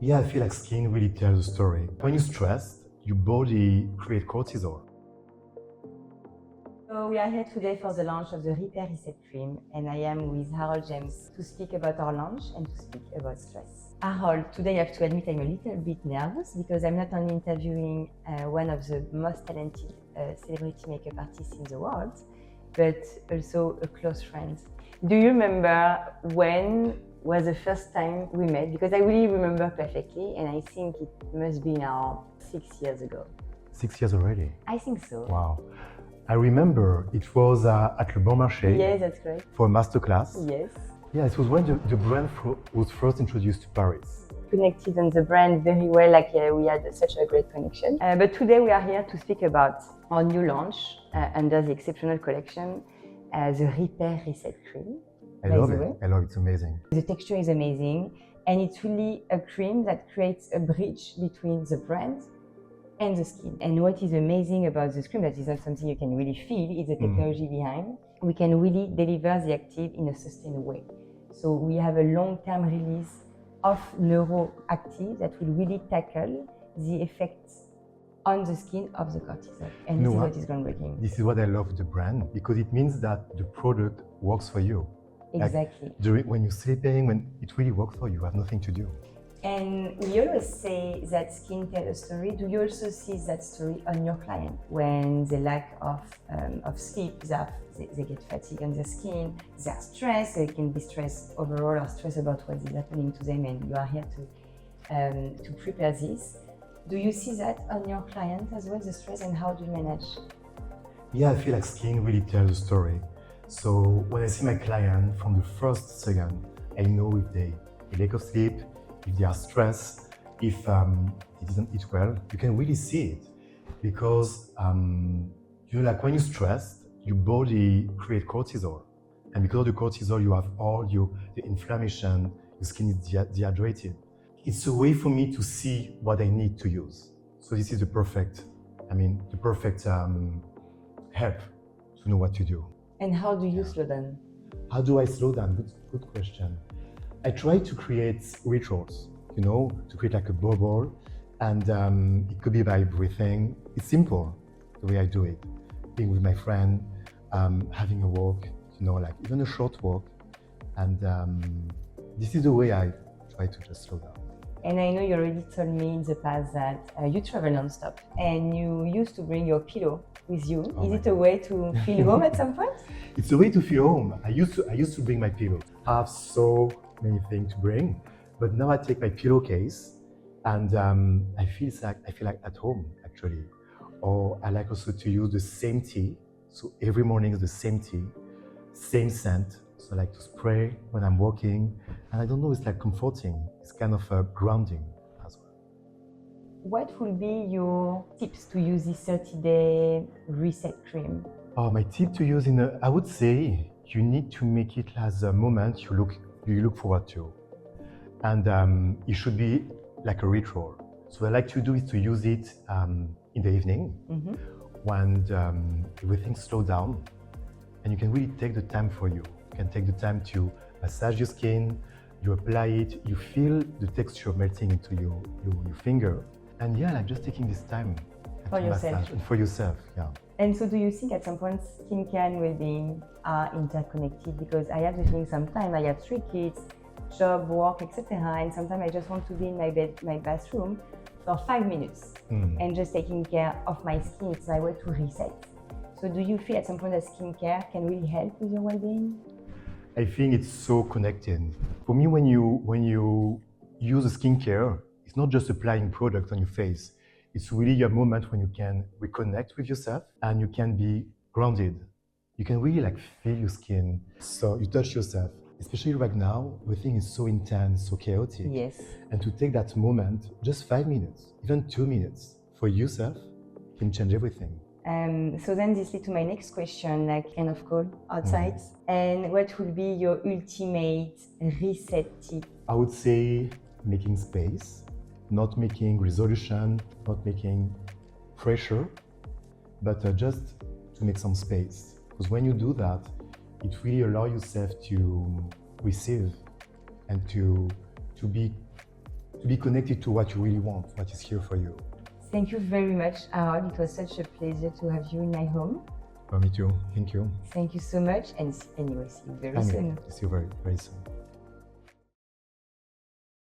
Yeah, I feel like skin really tells a story. When you're stressed, your body creates cortisol. So we are here today for the launch of the Repair Reset Cream, and I am with Harold James to speak about our launch and to speak about stress. Harold, today I have to admit I'm a little bit nervous because I'm not only interviewing one of the most talented celebrity makeup artists in the world, but also a close friend. Do you remember when was the first time we met? Because I really remember perfectly, and I think it must be now 6 years ago. 6 years already. I think so. Wow. I remember it was at Le Bon Marché. Yes, that's correct. For a masterclass. Yes. Yeah, it was when the brand was first introduced to Paris. Connected on the brand very well, like we had such a great connection. But today we are here to speak about our new launch under the exceptional collection, the Repair Reset Cream. I love it. It's amazing. The texture is amazing, and it's really a cream that creates a bridge between the brand and the skin. And what is amazing about this cream, that is not something you can really feel, is the technology behind. We can really deliver the active in a sustained way. So we have a long-term release of neuroactive that will really tackle the effects on the skin of the cortisol. And this is what is groundbreaking. This is what I love with the brand, because it means that the product works for you. Exactly. Like when you're sleeping, when it really works for you, you have nothing to do. And we always say that skin tells a story. Do you also see that story on your client? When they lack of sleep, they get fatigue on their skin, they are stressed, they can be stressed overall or stressed about what is happening to them, and you are here to prepare this. Do you see that on your client as well, the stress, and how do you manage? Yeah, I feel like skin really tells a story. So when I see my client, from the first second, I know if they lack of sleep, if they are stressed, if they didn't eat well. You can really see it, because like when you're stressed, your body creates cortisol, and because of the cortisol, you have all the inflammation. Your skin is dehydrated. It's a way for me to see what I need to use. So this is the perfect help to know what to do. And how do you slow down? How do I slow down? Good question. I try to create rituals, to create like a bubble, and it could be by breathing. It's simple, the way I do it. Being with my friend, having a walk, like even a short walk, and this is the way I try to just slow down. And I know you already told me in the past that you travel non-stop, and you used to bring your pillow with you. Is it a way to feel home at some point? It's a way to feel home. I used to bring my pillow. I have so many things to bring, but now I take my pillowcase, and I feel like at home actually. Or I like also to use the same tea. So every morning is the same tea, same scent. So I like to spray when I'm walking, and I don't know, it's like comforting. It's kind of grounding as well. What will be your tips to use this 30-day reset cream? My tip to use I would say you need to make it as a moment you look forward to, and it should be like a ritual. So what I like to do is to use it in the evening, when everything slows down, and you can really take the time for you. You can take the time to massage your skin, you apply it, you feel the texture melting into your finger, and like just taking this time for yourself. For yourself, yeah. And so do you think at some point skincare and well-being are interconnected? Because I have the feeling sometimes I have 3 kids, job, work, etc. And sometimes I just want to be in my bathroom for 5 minutes and just taking care of my skin. It's my way to reset. So do you feel at some point that skincare can really help with your well-being? I think it's so connected. For me, when you use a skincare, it's not just applying products on your face. It's really a moment when you can reconnect with yourself and you can be grounded. You can really feel your skin. So you touch yourself. Especially right now, everything is so intense, so chaotic. Yes. And to take that moment, just 5 minutes, even 2 minutes for yourself, can change everything. So then this leads to my next question, kind of cold outside. And what will be your ultimate reset tip? I would say making space, not making resolution, not making pressure, but just to make some space. Because when you do that, it really allows yourself to receive and to be to be connected to what you really want, what is here for you. Thank you very much, Harold. It was such a pleasure to have you in my home. Me too. Thank you. Thank you so much, and anyway, see you very soon. See you very, very soon.